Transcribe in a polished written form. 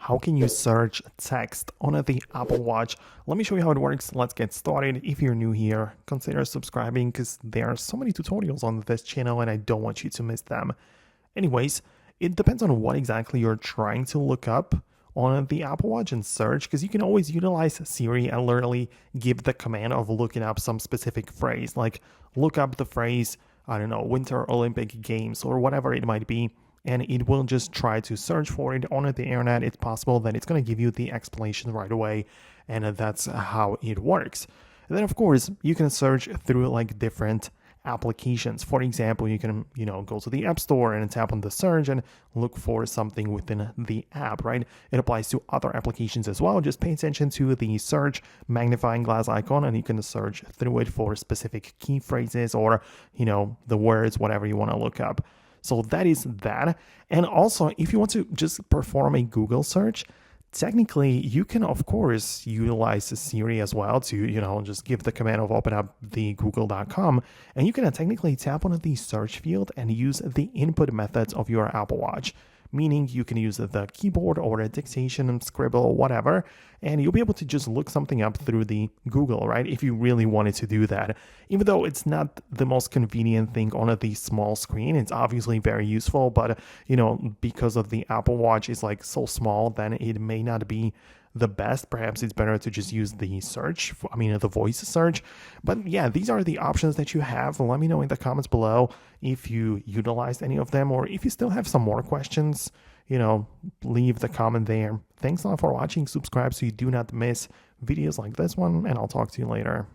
How can you search text on the Apple Watch? Let me show you how it works. Let's get started. If you're new here, consider subscribing because there are so many tutorials on this channel and I don't want you to miss them. Anyways, it depends on what exactly you're trying to look up on the Apple Watch and search, because you can always utilize Siri and literally give the command of looking up some specific phrase, like look up the phrase, I don't know, Winter Olympic Games or whatever it might be, and it will just try to search for it on the internet. It's possible that it's going to give you the explanation right away, and that's how it works. And then, of course, you can search through like different applications. For example, you can, go to the App Store and tap on the search and look for something within the app, right? It applies to other applications as well. Just pay attention to the search magnifying glass icon and you can search through it for specific key phrases or, the words, whatever you want to look up. So that is that. And also, if you want to just perform a Google search, technically you can of course utilize Siri as well to just give the command of open up the google.com, and you can technically tap on the search field and use the input methods of your Apple Watch, meaning you can use the keyboard or a dictation, scribble, whatever, and you'll be able to just look something up through the Google, right? If you really wanted to do that. Even though it's not the most convenient thing on the small screen, it's obviously very useful, but because of the Apple Watch is like so small, then it may not be the best. Perhaps it's better to just use the search, the voice search. But yeah, these are the options that you have. Let me know in the comments below if you utilized any of them, or if you still have some more questions, leave the comment there. Thanks a lot for watching. Subscribe so you do not miss videos like this one, and I'll talk to you later.